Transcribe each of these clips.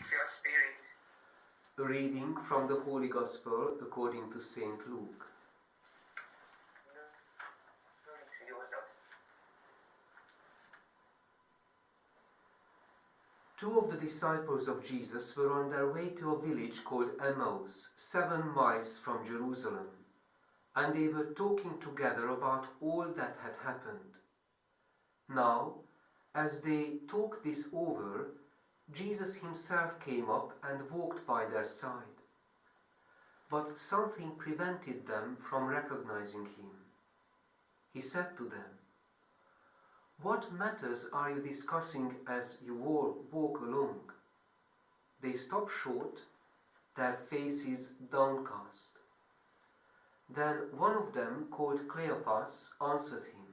with your spirit. A reading from the Holy Gospel according to Saint Luke. Glory to you, Lord. Two of the disciples of Jesus were on their way to a village called Emmaus, 7 miles from Jerusalem, and they were talking together about all that had happened. Now, as they talked this over, Jesus himself came up and walked by their side. But something prevented them from recognizing him. He said to them, "What matters are you discussing as you walk along?" They stopped short, their faces downcast. Then one of them, called Cleopas, answered him,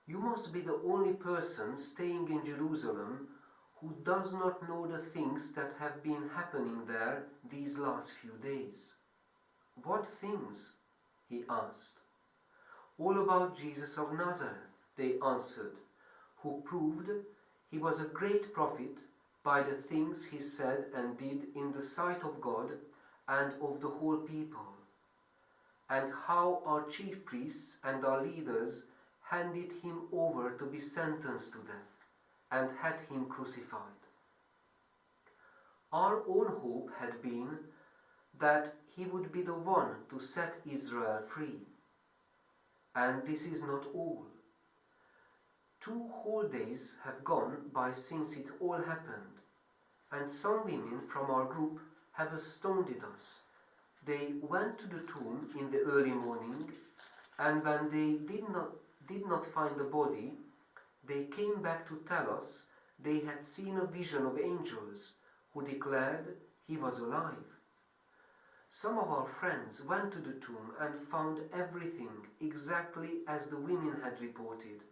"You must be the only person staying in Jerusalem who does not know the things that have been happening there these last few days." "What things?" he asked. "All about Jesus of Nazareth," they answered, "who proved he was a great prophet by the things he said and did in the sight of God and of the whole people, and how our chief priests and our leaders handed him over to be sentenced to death and had him crucified. Our own hope had been that he would be the one to set Israel free. And this is not all. 2 whole days have gone by since it all happened, and some women from our group have astounded us. They went to the tomb in the early morning, and when they did not find the body, they came back to tell us they had seen a vision of angels who declared he was alive. Some of our friends went to the tomb and found everything exactly as the women had reported,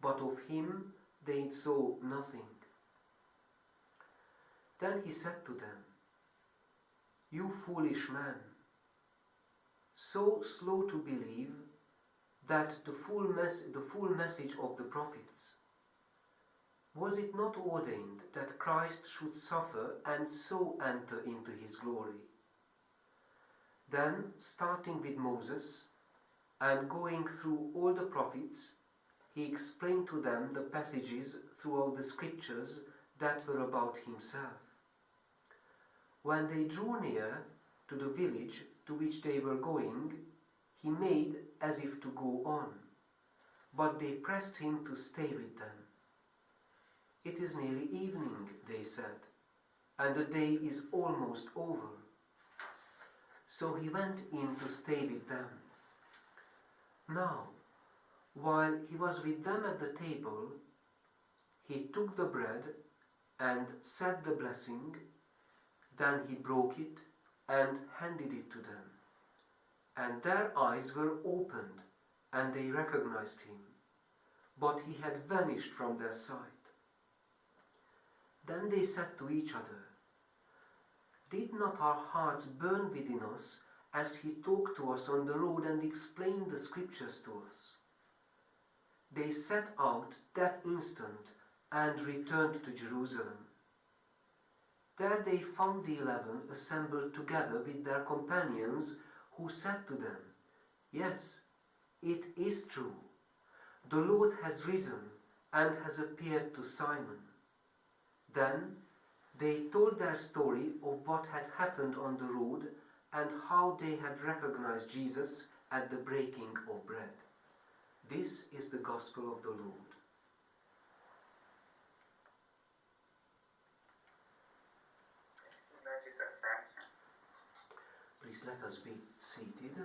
but of him they saw nothing." Then he said to them, "You foolish men, so slow to believe that the full message of the prophets. Was it not ordained that Christ should suffer and so enter into his glory?" Then, starting with Moses and going through all the prophets, he explained to them the passages throughout the scriptures that were about himself. When they drew near to the village to which they were going, he made as if to go on, but they pressed him to stay with them. "It is nearly evening," they said, "and the day is almost over." So he went in to stay with them. Now, while he was with them at the table, he took the bread and said the blessing, then he broke it and handed it to them. And their eyes were opened, and they recognized him, but he had vanished from their sight. Then they said to each other, "Did not our hearts burn within us as he talked to us on the road and explained the scriptures to us?" They set out that instant and returned to Jerusalem. There they found the 11 assembled together with their companions, who said to them, "Yes, it is true. The Lord has risen and has appeared to Simon." Then they told their story of what had happened on the road and how they had recognized Jesus at the breaking of bread. This is the gospel of the Lord. Lord Jesus Christ. Please let us be seated.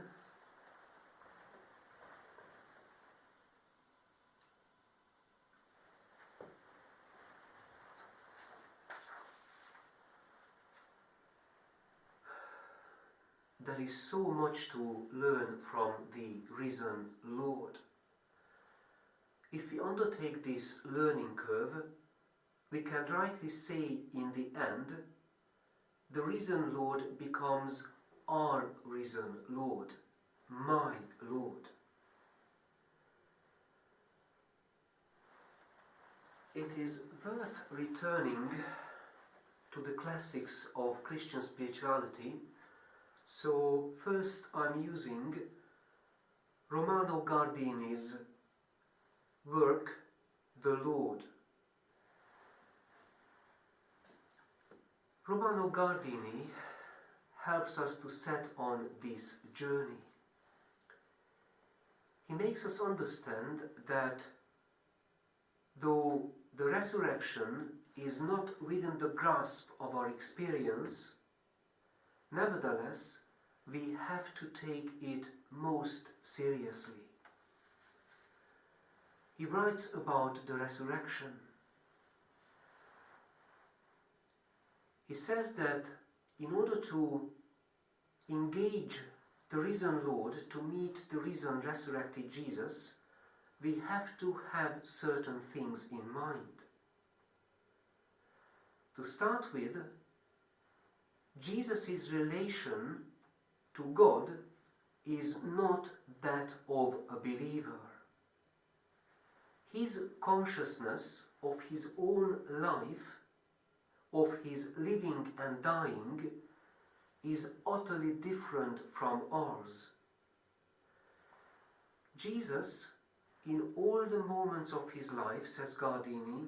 There is so much to learn from the risen Lord. If we undertake this learning curve, we can rightly say in the end, the risen Lord becomes our risen Lord, my Lord. It is worth returning to the classics of Christian spirituality. So first I'm using Romano Guardini's work, The Lord. Romano Guardini helps us to set on this journey. He makes us understand that though the resurrection is not within the grasp of our experience, nevertheless, we have to take it most seriously. He writes about the resurrection. He says that in order to engage the risen Lord, to meet the risen resurrected Jesus, we have to have certain things in mind. To start with, Jesus' relation to God is not that of a believer. His consciousness of his own life, of his living and dying, is utterly different from ours. Jesus, in all the moments of his life, says Guardini,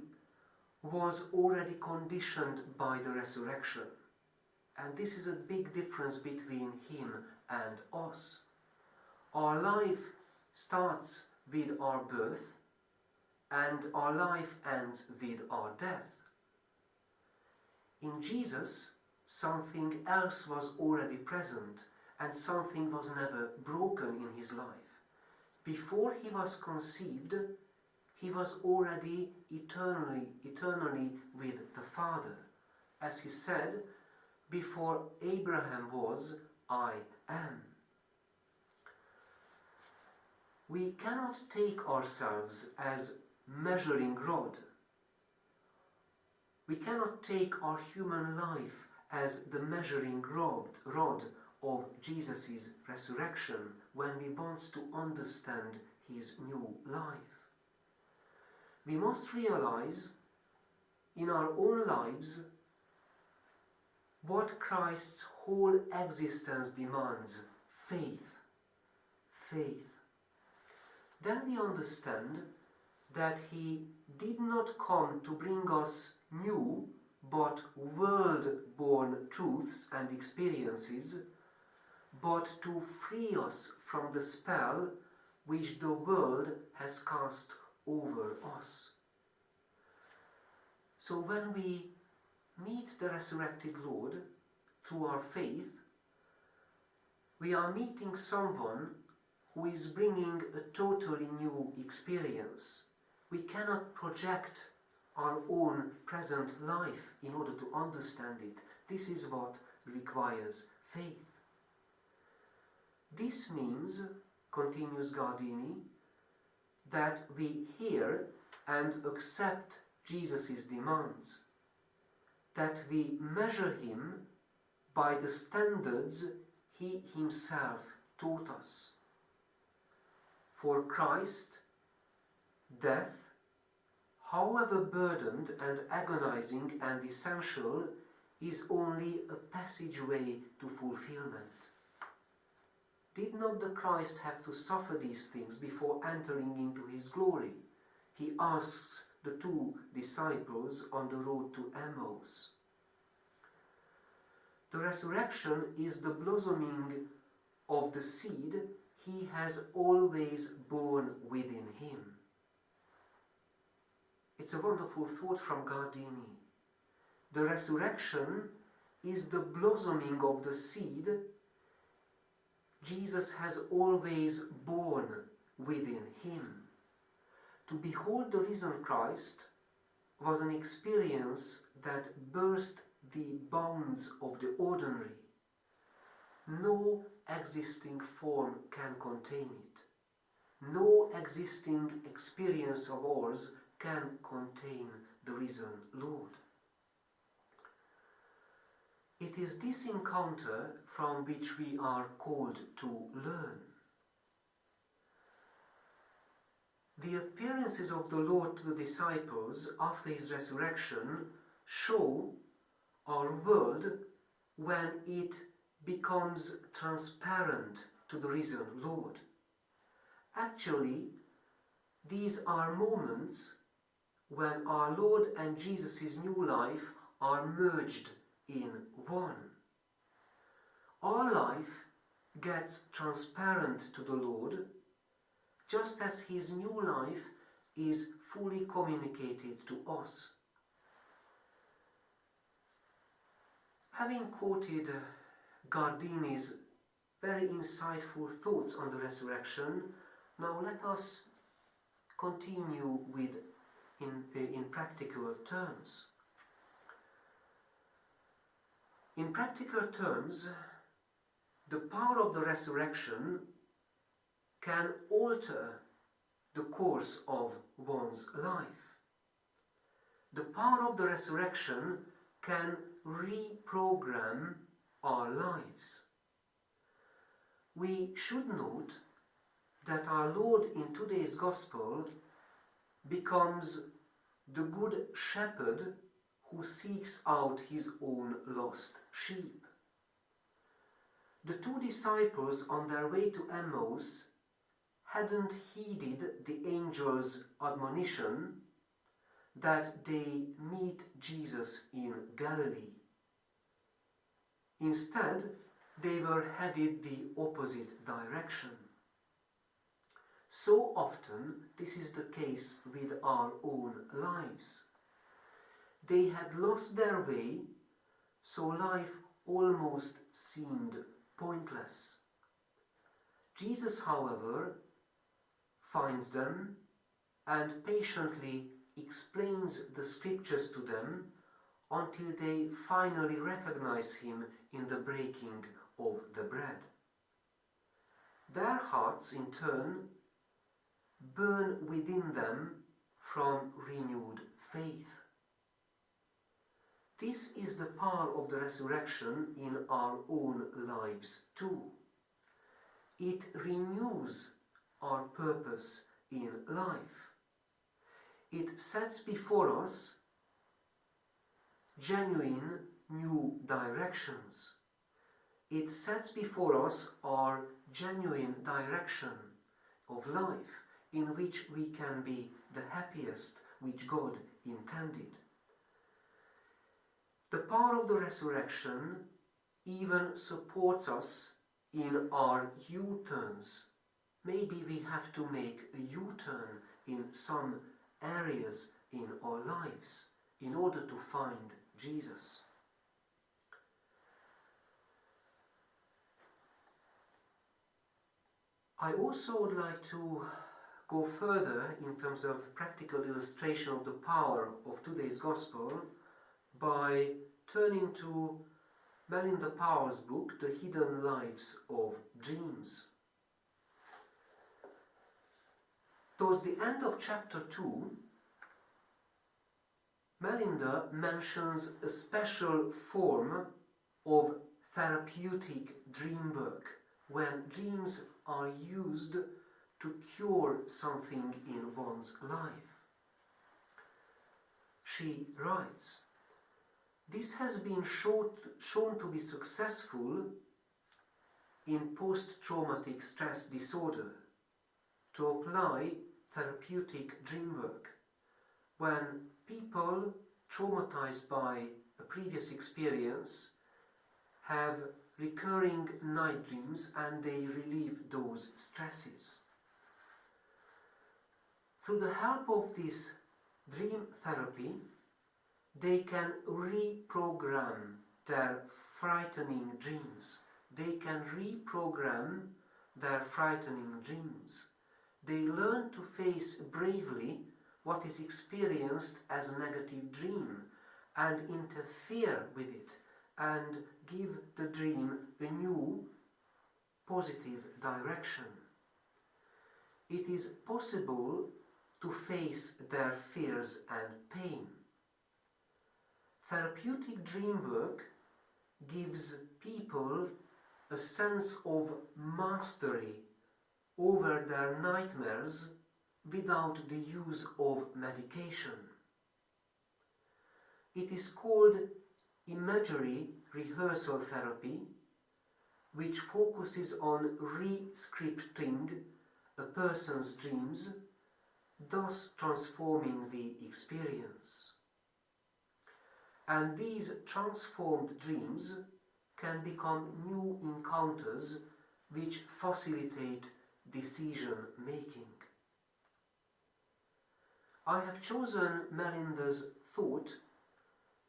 was already conditioned by the resurrection. And this is a big difference between him and us. Our life starts with our birth, and our life ends with our death. In Jesus, something else was already present, and something was never broken in his life. Before he was conceived, he was already eternally with the Father. As he said, before Abraham was, I am. We cannot take ourselves as measuring rod. We cannot take our human life as the measuring rod of Jesus' resurrection when we want to understand his new life. We must realize in our own lives what Christ's whole existence demands: faith. Faith. Then we understand that he did not come to bring us new but world-born truths and experiences, but to free us from the spell which the world has cast over us. So when we meet the resurrected Lord through our faith, we are meeting someone who is bringing a totally new experience. We cannot project our own present life in order to understand it. This is what requires faith. This means, continues Guardini, that we hear and accept Jesus' demands, that we measure him by the standards he himself taught us. For Christ, death, however burdened and agonizing and essential, is only a passageway to fulfillment. Did not the Christ have to suffer these things before entering into his glory? He asks the two disciples on the road to Emmaus. The resurrection is the blossoming of the seed he has always borne within him. It's a wonderful thought from Guardini. The resurrection is the blossoming of the seed Jesus has always borne within him. To behold the risen Christ was an experience that burst the bounds of the ordinary. No existing form can contain it. No existing experience of ours can contain the risen Lord. It is this encounter from which we are called to learn. The appearances of the Lord to the disciples after his resurrection show our world when it becomes transparent to the risen Lord. Actually, these are moments when our Lord and Jesus' new life are merged in one. Our life gets transparent to the Lord, just as his new life is fully communicated to us. Having quoted Gardini's very insightful thoughts on the resurrection, now let us continue with in practical terms. In practical terms, the power of the resurrection can alter the course of one's life. The power of the resurrection can reprogram our lives. We should note that our Lord in today's Gospel becomes the good shepherd who seeks out his own lost sheep. The two disciples on their way to Emmaus hadn't heeded the angel's admonition that they meet Jesus in Galilee. Instead, they were headed the opposite direction. So often, this is the case with our own lives. They had lost their way, so life almost seemed pointless. Jesus, however, finds them and patiently explains the scriptures to them until they finally recognize him in the breaking of the bread. Their hearts, in turn, burn within them from renewed faith. This is the power of the resurrection in our own lives too. It renews our purpose in life. It sets before us genuine new directions. It sets before us our genuine direction of life in which we can be the happiest which God intended. The power of the resurrection even supports us in our U-turns. Maybe we have to make a U-turn in some areas in our lives in order to find Jesus. I also would like to go further in terms of practical illustration of the power of today's Gospel by turning to Melinda Power's book, The Hidden Lives of Dreams. Towards the end of chapter 2, Melinda mentions a special form of therapeutic dream work when dreams are used to cure something in one's life. She writes, "This has been shown to be successful in post-traumatic stress disorder, to apply therapeutic dream work when people traumatized by a previous experience have recurring night dreams and they relieve those stresses. Through the help of this dream therapy, they can reprogram their frightening dreams. They can reprogram their frightening dreams. They learn to face bravely what is experienced as a negative dream and interfere with it and give the dream a new positive direction. It is possible to face their fears and pain. Therapeutic dream work gives people a sense of mastery over their nightmares without the use of medication. It is called imagery rehearsal therapy, which focuses on re-scripting a person's dreams, thus transforming the experience. And these transformed dreams can become new encounters which facilitate decision making. I have chosen Melinda's thought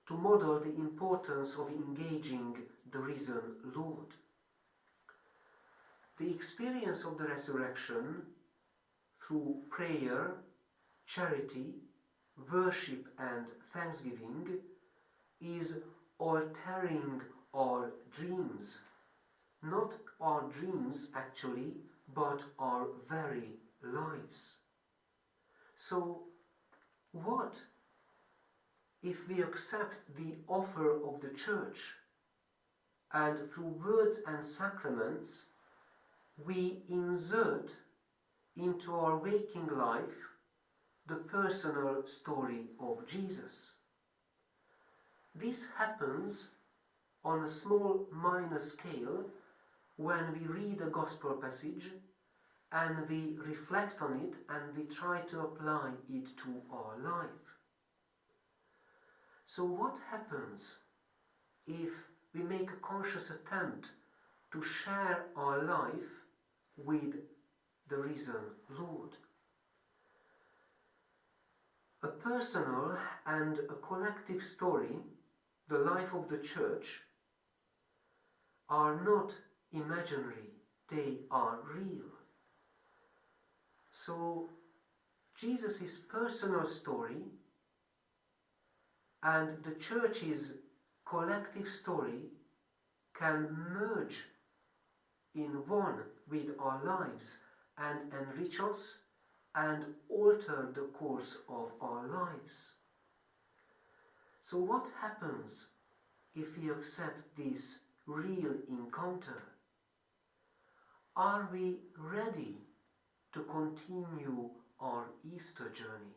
to model the importance of engaging the risen Lord. The experience of the resurrection through prayer, charity, worship and thanksgiving is altering our dreams. Not our dreams actually, but our very lives. So, what if we accept the offer of the Church and through words and sacraments we insert into our waking life the personal story of Jesus? This happens on a small minor scale when we read a gospel passage and we reflect on it and we try to apply it to our life. So what happens if we make a conscious attempt to share our life with the risen Lord? A personal and a collective story, the life of the Church, are not imaginary, they are real. So Jesus' personal story and the Church's collective story can merge in one with our lives and enrich us and alter the course of our lives. So what happens if we accept this real encounter? Are we ready to continue our Easter journey?